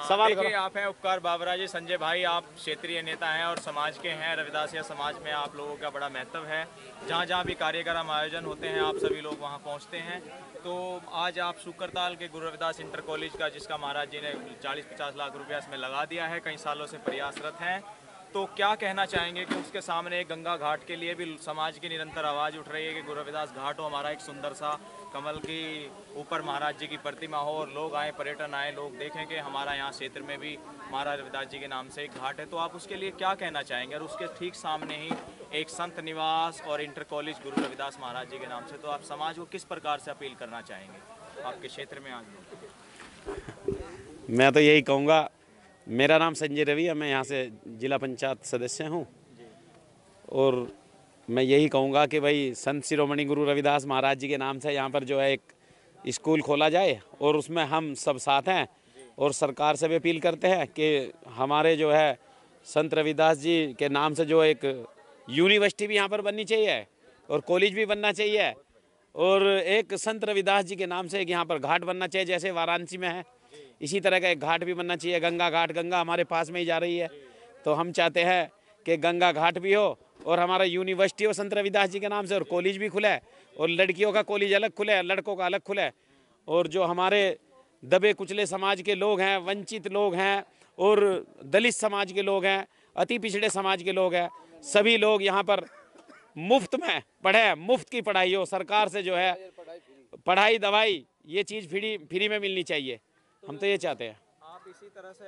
सवाल देखिए, करो। आप हैं उपकार बाबरा जी। संजय भाई, आप क्षेत्रीय नेता हैं और समाज के हैं। रविदासिया समाज में आप लोगों का बड़ा महत्व है। जहाँ जहाँ भी कार्यक्रम आयोजन होते हैं आप सभी लोग वहाँ पहुँचते हैं। तो आज आप शुक्रताल के गुरु रविदास इंटर कॉलेज का, जिसका महाराज जी ने 40-50 लाख रुपया इसमें लगा दिया है, कई सालों से प्रयासरत हैं, तो क्या कहना चाहेंगे कि उसके सामने एक गंगा घाट के लिए भी समाज की निरंतर आवाज़ उठ रही है कि गुरु रविदास घाट हो, हमारा एक सुंदर सा कमल की ऊपर महाराज जी की प्रतिमा हो और लोग आए, पर्यटन आए, लोग देखें कि हमारा यहाँ क्षेत्र में भी महाराज रविदास जी के नाम से एक घाट है। तो आप उसके लिए क्या कहना चाहेंगे? और उसके ठीक सामने ही एक संत निवास और इंटर कॉलेज गुरु रविदास महाराज जी के नाम से, तो आप समाज को किस प्रकार से अपील करना चाहेंगे आपके क्षेत्र में आज? मैं तो यही कहूँगा, मेरा नाम संजय रवि है, मैं यहाँ से जिला पंचायत सदस्य हूँ। और मैं यही कहूँगा कि भाई संत शिरोमणि गुरु रविदास महाराज जी के नाम से यहाँ पर जो है एक स्कूल खोला जाए और उसमें हम सब साथ हैं। और सरकार से भी अपील करते हैं कि हमारे जो है संत रविदास जी के नाम से जो एक यूनिवर्सिटी भी यहाँ पर बननी चाहिए और कॉलेज भी बनना चाहिए। और एक संत रविदास जी के नाम से एक यहाँ पर घाट बनना चाहिए, जैसे वाराणसी में है इसी तरह का एक घाट भी बनना चाहिए। गंगा घाट, गंगा हमारे पास में ही जा रही है, तो हम चाहते हैं कि गंगा घाट भी हो और हमारा यूनिवर्सिटी हो संत रविदास जी के नाम से, और कॉलेज भी खुले और लड़कियों का कॉलेज अलग खुले, लड़कों का अलग खुले। और जो हमारे दबे कुचले समाज के लोग हैं, वंचित लोग हैं और दलित समाज के लोग हैं, अति पिछड़े समाज के लोग हैं, सभी लोग यहाँ पर मुफ्त में पढ़े, मुफ्त की पढ़ाई हो। सरकार से जो है पढ़ाई दवाई ये चीज़ फ्री में मिलनी चाहिए। हम तो ये चाहते हैं। आप इसी तरह से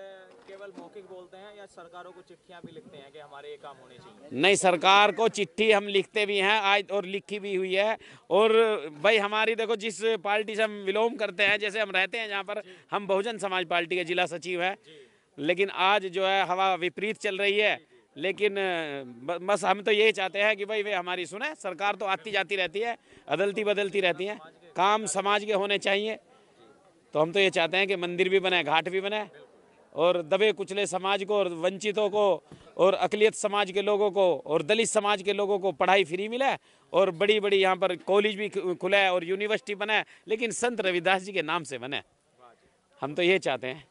केवल मौखिक बोलते हैं या सरकारों को चिट्ठियां भी लिखते हैं कि हमारे ये काम होने चाहिए? नहीं, सरकार को चिट्ठी हम लिखते भी हैं आज और लिखी भी हुई है। और भाई हमारी देखो, जिस पार्टी से हम विलोम करते हैं, जैसे हम रहते हैं जहाँ पर, हम बहुजन समाज पार्टी के जिला सचिव हैं, लेकिन आज जो है हवा विपरीत चल रही है। लेकिन बस हम तो यही चाहते हैं कि भाई वे हमारी सुने। सरकार तो आती जाती रहती है, अदलती बदलती रहती है, काम समाज के होने चाहिए। तो हम तो ये चाहते हैं कि मंदिर भी बने, घाट भी बने और दबे कुचले समाज को और वंचितों को और अकलियत समाज के लोगों को और दलित समाज के लोगों को पढ़ाई फ्री मिले और बड़ी बड़ी यहाँ पर कॉलेज भी खुले और यूनिवर्सिटी बने, लेकिन संत रविदास जी के नाम से बने। हम तो ये चाहते हैं।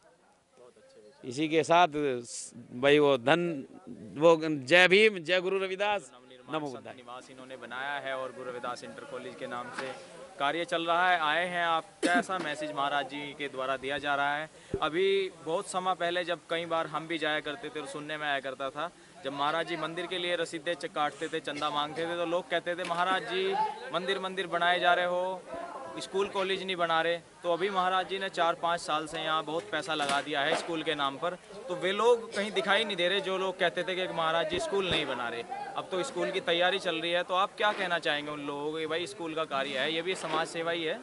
इसी के साथ भाई वो जय भीम, जय गुरु रविदास, नमो बुद्धाय। निवास इन्होंने बनाया है और गुरु रविदास इंटर कॉलेज के नाम से कार्य चल रहा है। आए हैं आप, कैसा मैसेज महाराज जी के द्वारा दिया जा रहा है? अभी बहुत समय पहले जब कई बार हम भी जाया करते थे और सुनने में आया करता था, जब महाराज जी मंदिर के लिए रसीदें काटते थे, चंदा मांगते थे, तो लोग कहते थे महाराज जी मंदिर बनाए जा रहे हो, स्कूल कॉलेज नहीं बना रहे। तो अभी महाराज जी ने 4-5 साल से यहाँ बहुत पैसा लगा दिया है स्कूल के नाम पर, तो वे लोग कहीं दिखाई नहीं दे रहे जो लोग कहते थे कि महाराज जी स्कूल नहीं बना रहे। अब तो स्कूल की तैयारी चल रही है, तो आप क्या कहना चाहेंगे उन लोगों को? भाई स्कूल का कार्य है, ये भी समाज सेवा ही है।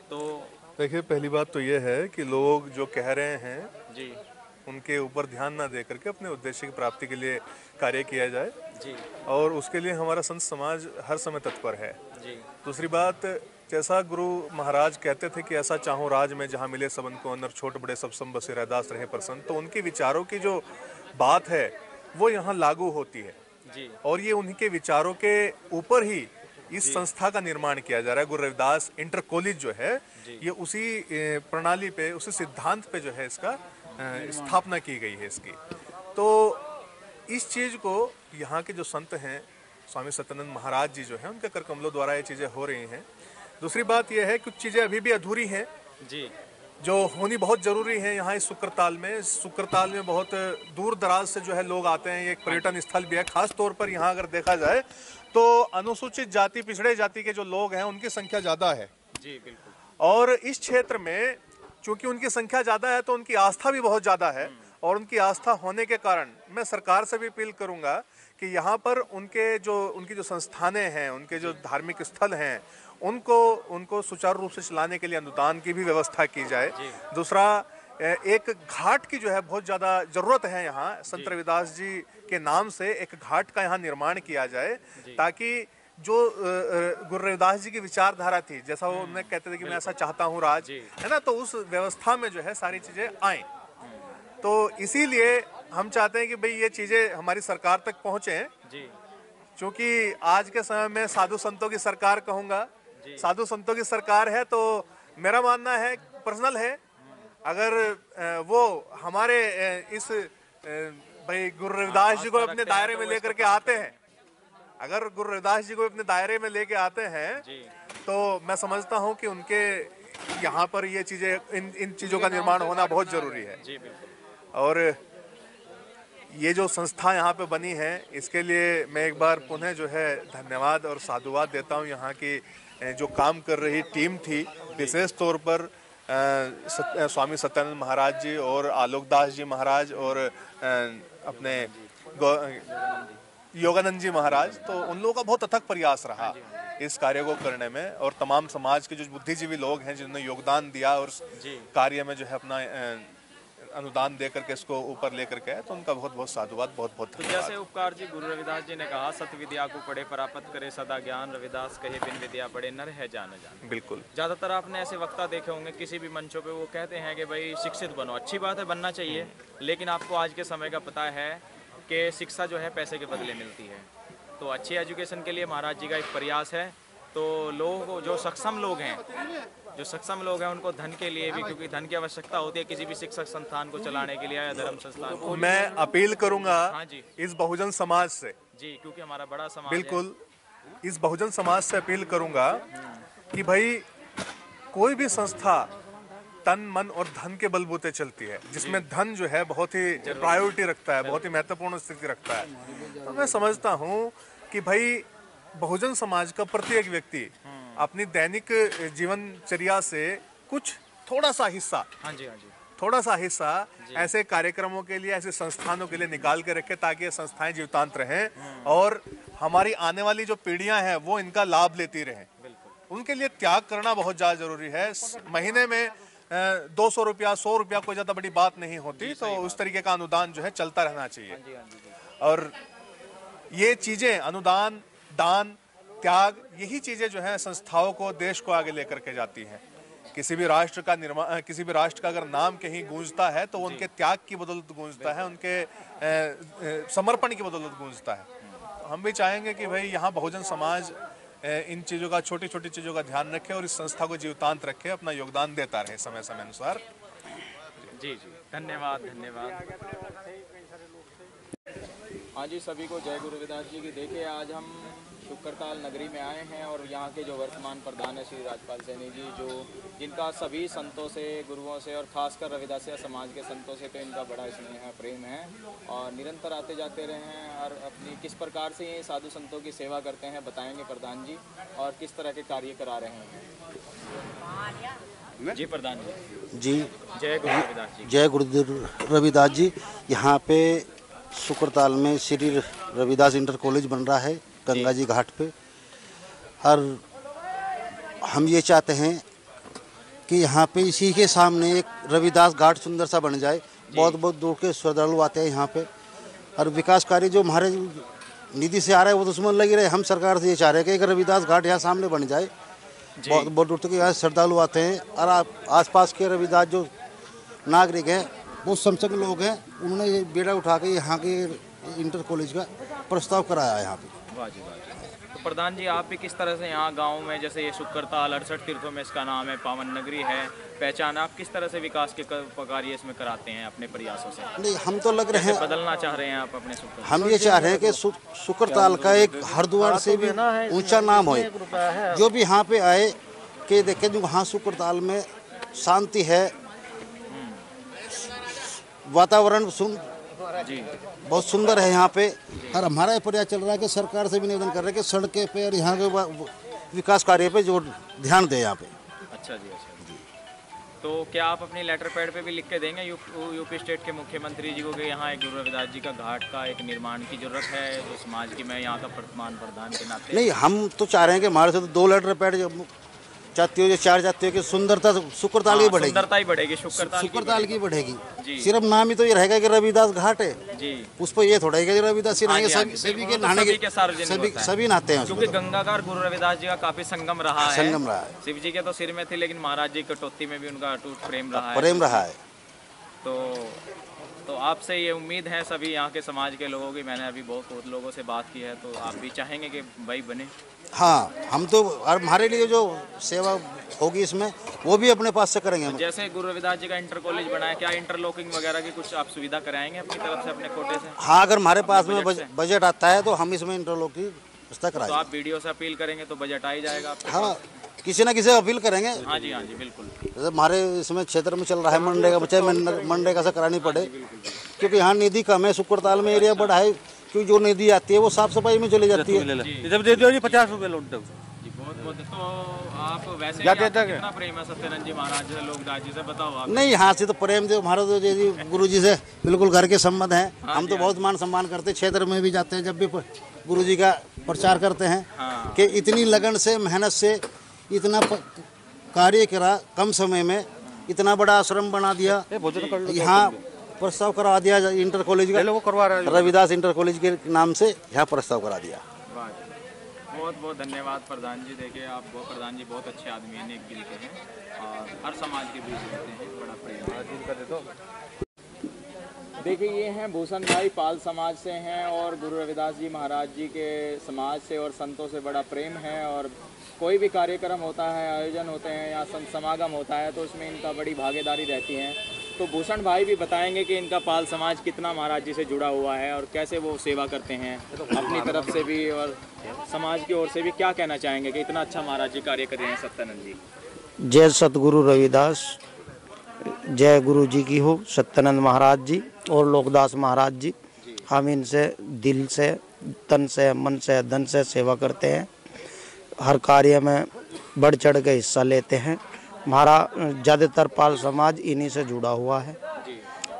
तो देखिए, पहली बात तो ये है कि लोग जो कह रहे हैं जी, उनके ऊपर ध्यान ना दे करके अपने उद्देश्य की प्राप्ति के लिए कार्य किया जाए जी, और उसके लिए हमारा संत समाज हर समय तत्पर है। जी, दूसरी बात, जैसा गुरु महाराज कहते थे कि ऐसा चाहो राज में जहाँ मिले सबन को अंदर, छोट बड़े सब सम बसे रहदास रहे प्रसन्न, तो उनके विचारों की जो बात है वो यहाँ लागू होती है जी, और ये उन्हीं के विचारों के ऊपर ही इस संस्था का निर्माण किया जा रहा है। गुरु रविदास इंटर कॉलेज जो है ये उसी प्रणाली पे, उसी सिद्धांत पे जो है इसका स्थापना की गई है इसकी। तो इस चीज को यहाँ के जो संत हैं, स्वामी सत्यानंद महाराज जी जो हैं, उनके कर कमलों द्वारा ये चीजें हो रही हैं। दूसरी बात यह है, कुछ चीजें अभी भी अधूरी हैं जी, जो होनी बहुत जरूरी है। यहाँ इस शुक्रताल में बहुत दूर दराज से जो है लोग आते हैं। ये एक पर्यटन स्थल भी है। खास तौर पर यहाँ अगर देखा जाए तो अनुसूचित जाति, पिछड़े जाति के जो लोग हैं उनकी संख्या ज्यादा है जी, बिल्कुल। और इस क्षेत्र में चूंकि उनकी संख्या ज्यादा है तो उनकी आस्था भी बहुत ज्यादा है। और उनकी आस्था होने के कारण मैं सरकार से भी अपील करूंगा कि यहाँ पर उनकी जो संस्थानें हैं, उनके जो धार्मिक स्थल हैं, उनको सुचारू रूप से चलाने के लिए अनुदान की भी व्यवस्था की जाए। दूसरा, एक घाट की जो है बहुत ज़्यादा ज़रूरत है। यहाँ संत रविदास जी के नाम से एक घाट का यहाँ निर्माण किया जाए ताकि जो गुरु रविदास जी की विचारधारा थी, जैसा वो उन्हें कहते थे कि मैं ऐसा चाहता हूँ राज, है ना, तो उस व्यवस्था में जो है सारी चीज़ें आएँ। तो इसीलिए हम चाहते हैं कि भाई ये चीज़ें हमारी सरकार तक पहुँचें। क्योंकि आज के समय में साधु संतों की सरकार कहूँगा, साधु संतों की सरकार है। तो मेरा मानना है, पर्सनल है, अगर वो हमारे इस भाई गुरु रविदास जी को अपने दायरे में लेकर के आते हैं, अगर गुरु रविदास जी को अपने दायरे में लेके आते हैं तो मैं समझता हूं कि उनके यहाँ पर ये चीजें इन चीजों का निर्माण होना बहुत जरूरी है। और ये जो संस्था यहाँ पे बनी है इसके लिए मैं एक बार पुनः जो है धन्यवाद और साधुवाद देता हूँ। यहाँ की जो काम कर रही टीम थी, विशेष तौर पर स्वामी सत्यानंद महाराज जी और आलोकदास जी महाराज और अपने योगानंद जी महाराज, तो उन लोगों का बहुत अथक प्रयास रहा इस कार्य को करने में। और तमाम समाज के जो बुद्धिजीवी लोग हैं जिन्होंने योगदान दिया और कार्य में जो है अपना अनुदान दे करके इसको ऊपर लेकर के, तो उनका बहुत बहुत साधुवाद, बहुत बहुत धन्यवाद। तो जैसे उपकार जी गुरु रविदास जी ने कहा, सत विद्या को पढ़े प्राप्त करे सदा ज्ञान, रविदास कहे बिन विद्या पढ़े नर है जान जान। बिल्कुल, ज्यादातर आपने ऐसे वक्ता देखे होंगे किसी भी मंचों पे, वो कहते हैं कि भाई शिक्षित बनो, अच्छी बात है, बनना चाहिए, लेकिन आपको आज के समय का पता है कि शिक्षा जो है पैसे के बदले मिलती है। तो अच्छी एजुकेशन के लिए महाराज जी का एक प्रयास है। तो लोग जो सक्षम लोग हैं उनको धन के लिए भी, क्योंकि धन की आवश्यकता होती है किसी भी शिक्षक संस्थान को चलाने के लिए या धर्म संस्थान को। मैं अपील करूंगा हाँ जी, इस बहुजन समाज से जी, क्योंकि हमारा बड़ा समाज बिल्कुल इस बहुजन समाज से अपील करूंगा कि भाई कोई भी संस्था तन मन और धन के बलबूते चलती है, जिसमें धन जो है बहुत ही प्रायोरिटी रखता है, बहुत ही महत्वपूर्ण स्थिति रखता है। तो मैं समझता हूँ कि भाई बहुजन समाज का प्रत्येक व्यक्ति अपनी दैनिक जीवनचर्या से कुछ थोड़ा सा हिस्सा ऐसे कार्यक्रमों के लिए, ऐसे संस्थानों के लिए निकाल के रखे, ताकि ये संस्थाएं जीवंत रहें और हमारी आने वाली जो पीढ़ियां हैं वो इनका लाभ लेती रहें। उनके लिए त्याग करना बहुत ज्यादा जरूरी है। महीने में 200 रुपया 100 रुपया कोई ज्यादा बड़ी बात नहीं होती, तो उस तरीके का अनुदान जो है चलता रहना चाहिए। और ये चीजें, अनुदान, दान, त्याग, यही चीजें जो है संस्थाओं को, देश को आगे लेकर के जाती हैं। किसी भी राष्ट्र का निर्माण, किसी भी राष्ट्र का अगर नाम कहीं गूंजता है तो उनके त्याग की बदौलत गूंजता है, उनके समर्पण की बदौलत गूंजता है। हम भी चाहेंगे कि भाई यहाँ बहुजन समाज इन चीज़ों का, छोटी छोटी चीज़ों का ध्यान रखे और इस संस्था को जीवंत रखे, अपना योगदान देता रहे समय समय अनुसार। जी जी, धन्यवाद धन्यवाद। हाँ जी, सभी को जय गुरु रविदास जी की। देखिए, आज हम शुक्रताल नगरी में आए हैं और यहाँ के जो वर्तमान प्रधान है श्री राजपाल सैनी जी, जिनका सभी संतों से, गुरुओं से और खासकर रविदासिया समाज के संतों से तो इनका बड़ा स्नेह है, प्रेम है और निरंतर आते जाते रहे हैं। और अपनी किस प्रकार से ये साधु संतों की सेवा करते हैं बताएंगे प्रधान जी, और किस तरह के कार्य करा रहे हैं। जी प्रधान जी। जय गुरु रविदास जी। जय गुरु रविदास जी। यहाँ पे शुक्रताल में श्री रविदास इंटर कॉलेज बन रहा है गंगा जी घाट पे, और हम ये चाहते हैं कि यहाँ पे इसी के सामने एक रविदास घाट सुंदर सा बन जाए। बहुत बहुत दूर के श्रद्धालु आते हैं यहाँ पे, और विकास कार्य जो हमारे निधि से आ रहा है वो तो उसमें लगी रहे। हम सरकार से ये चाह रहे हैं कि एक रविदास घाट यहाँ सामने बन जाए। बहुत बहुत दूर तक यहाँ श्रद्धालु आते हैं, और आसपास के रविदास जो नागरिक हैं, बहुत संपन्न लोग हैं, उन्होंने ये बेड़ा उठा के यहाँ के इंटर कॉलेज का प्रस्ताव कराया है यहाँ पे। वाह जी वाह जी। तो प्रधान जी, आप भी किस तरह से यहाँ गांव में, जैसे ये शुक्रताल 68 तीर्थों में इसका नाम है, पावन नगरी है, पहचान, आप किस तरह से विकास के कार्य इसमें कराते हैं अपने प्रयासों से? नहीं, हम तो लग रहे हैं, बदलना चाह रहे हैं आप अपने शुक्रताल। हम ये चाह रहे हैं कि शुक्रताल का एक हरिद्वार से भी ऊंचा नाम हो। जो भी यहाँ पे आए कि देखें जो वहाँ शुक्रताल में शांति है, वातावरण जी बहुत सुंदर है यहाँ पे। और हमारा ये प्रयास चल रहा है कि सरकार से भी निवेदन कर रहे हैं कि सड़कें पे और यहाँ के विकास कार्य पे जो ध्यान दे यहाँ पे। अच्छा जी, अच्छा जी। तो क्या आप अपनी लेटर पैड पे भी लिख के देंगे यूपी स्टेट के मुख्यमंत्री जी को कि यहाँ एक गुरु रविदास जी का घाट का एक निर्माण की जरूरत है, जो समाज की, मैं यहाँ का वर्तमान प्रधान के नाते? नहीं, हम तो चाह रहे हैं कि हमारे से तो 2 लेटर पैड चाहती हो, 4 चाहती हो कि सुंदरता शुक्रताल की बढ़ेगी, सुंदरता ही बढ़ेगी, शुक्रताल की बढ़ेगी। सिर्फ नाम ही तो ये रहेगा कि रविदास घाट है जी, उस पर ये थोड़ा है कि रविदास नहाएंगे, सभी के नहाने के सभी नहाते हैं, क्योंकि गंगाकार गुरु रविदास जी का काफी संगम रहा है। शिव जी के तो सिर में थे, लेकिन महाराज जी कटौती में भी उनका अटूट प्रेम रहा है। तो तो आपसे ये उम्मीद है सभी यहाँ के समाज के लोगों की, मैंने अभी बहुत लोगों से बात की है, तो आप भी चाहेंगे कि भाई बने? हाँ, हम तो हमारे लिए जो सेवा होगी इसमें वो भी अपने पास से करेंगे हम। जैसे गुरु रविदास जी का इंटर कॉलेज बना है, क्या इंटरलॉकिंग वगैरह की कुछ आप सुविधा कराएंगे अपनी तरफ से, अपने कोटे से? हाँ, अगर हमारे पास में बजट आता है तो हम इसमें इंटरलॉक की व्यवस्था तो कराएंगे। आप वीडियो से अपील करेंगे तो बजट आ ही जाएगा आपके हाँ, पास? किसी न किसी अपील करेंगे। हाँ जी बिल्कुल। जैसे हमारे इसमें क्षेत्र में चल रहा है मनरेगा, बच्चे मनरेगा से करानी पड़े, क्योंकि यहाँ निधि कम है। शुक्रताल में एरिया बड़ा है, क्योंकि जो निधि आती है वो साफ सफाई में चली जाती है। जब दे दो जी 50 रुपये लौट दो। बहुत तो आप वैसे ही आपका कितना प्रेम है सत्यानंद जी महाराज से, लोकदास जी से, बताओ आप? नहीं, यहाँ से तो प्रेम जो हमारा तो जी गुरु जी से बिल्कुल घर के संबंध हैं। हम तो बहुत मान सम्मान करते हैं, क्षेत्र में भी जाते हैं जब भी गुरु जी का प्रचार करते हैं कि इतनी लगन से, मेहनत से इतना कार्य करा, कम समय में इतना बड़ा आश्रम बना दिया, यहाँ प्रस्ताव करा दिया इंटर कॉलेज का, रविदास इंटर कॉलेज के नाम से यहाँ प्रस्ताव करा दिया। बहुत बहुत धन्यवाद प्रधान जी। देखिए आप प्रधान जी बहुत अच्छे आदमी हैं, नेक दिल के हैं और हर समाज के बीच रहते हैं, बड़ा प्रेम। देखिए ये हैं भूषण भाई, पाल समाज से हैं और गुरु रविदास जी महाराज जी के समाज से और संतों से बड़ा प्रेम है, और कोई भी कार्यक्रम होता है, आयोजन होते हैं या संत समागम होता है तो उसमें इनका बड़ी भागीदारी रहती है। तो भूषण भाई भी बताएंगे कि इनका पाल समाज कितना महाराज जी से जुड़ा हुआ है और कैसे वो सेवा करते हैं अपनी तरफ से भी और समाज की ओर से भी। क्या कहना चाहेंगे कि इतना अच्छा महाराज जी कार्य कर रहे हैं सत्यानंद जी? जय सतगुरु रविदास, जय गुरु जी की हो, सत्यानंद महाराज जी और लोकदास महाराज जी। हम इनसे दिल से, तन से, मन से, धन से सेवा करते हैं, हर कार्य में बढ़ चढ़ के हिस्सा लेते हैं। हमारा ज़्यादातर पाल समाज इन्हीं से जुड़ा हुआ है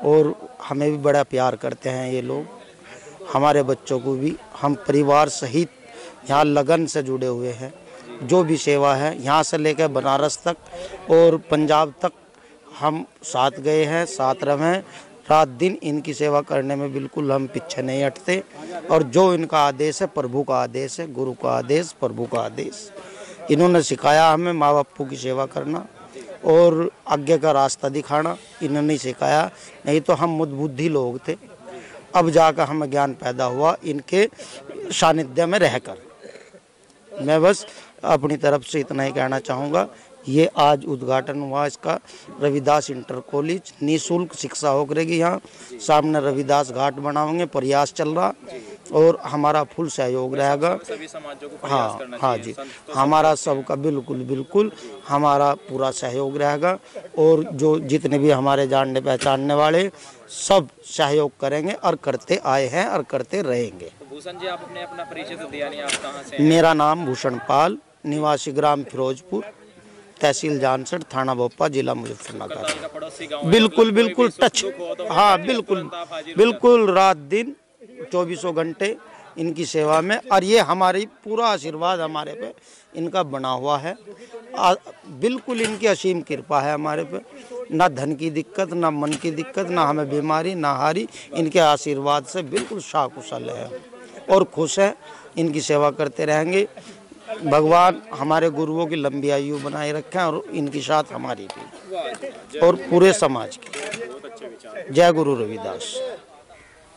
और हमें भी बड़ा प्यार करते हैं ये लोग। हमारे बच्चों को भी हम परिवार सहित यहाँ लगन से जुड़े हुए हैं। जो भी सेवा है यहाँ से लेकर बनारस तक और पंजाब तक हम साथ गए हैं, साथ रहे, रात दिन इनकी सेवा करने में बिल्कुल हम पीछे नहीं हटते। और जो इनका आदेश है, प्रभु का आदेश है, गुरु का आदेश, प्रभु का आदेश, इन्होंने सिखाया हमें माँ बापू की सेवा करना और आगे का रास्ता दिखाना, इन्होंने सिखाया। नहीं तो हम मुद्बुद्धि लोग थे, अब जाकर हमें ज्ञान पैदा हुआ इनके सानिध्य में रहकर। मैं बस अपनी तरफ से इतना ही कहना चाहूँगा। ये आज उद्घाटन हुआ इसका, रविदास इंटर कॉलेज, निःशुल्क शिक्षा हो करेगी यहाँ। सामने रविदास घाट बनाएंगे, प्रयास चल रहा और हमारा फुल सहयोग रहेगा। सभी समाजों को हाँ जी, हमारा सबका बिल्कुल हमारा पूरा सहयोग रहेगा और जो जितने भी हमारे जानने पहचानने वाले सब सहयोग करेंगे और करते आए हैं और करते रहेंगे। भूषण जी आप अपना परिचय तो दिया नहीं, आप कहाँ से? मेरा नाम भूषण पाल, निवासी ग्राम फिरोजपुर, तहसील जानसठ, थाना भोपा, जिला मुजफ्फरनगर। बिल्कुल टच, हाँ बिल्कुल रात दिन 24 घंटे इनकी सेवा में। और ये हमारी पूरा आशीर्वाद हमारे पे इनका बना हुआ है। बिल्कुल इनकी असीम कृपा है हमारे पे, ना धन की दिक्कत, ना मन की दिक्कत, ना हमें बीमारी, ना हारी। इनके आशीर्वाद से बिल्कुल शाकुशल है और खुश है, इनकी सेवा करते रहेंगे। भगवान हमारे गुरुओं की लंबी आयु बनाए रखें और इनकी साथ हमारी भी और पूरे समाज की। जय गुरु रविदास।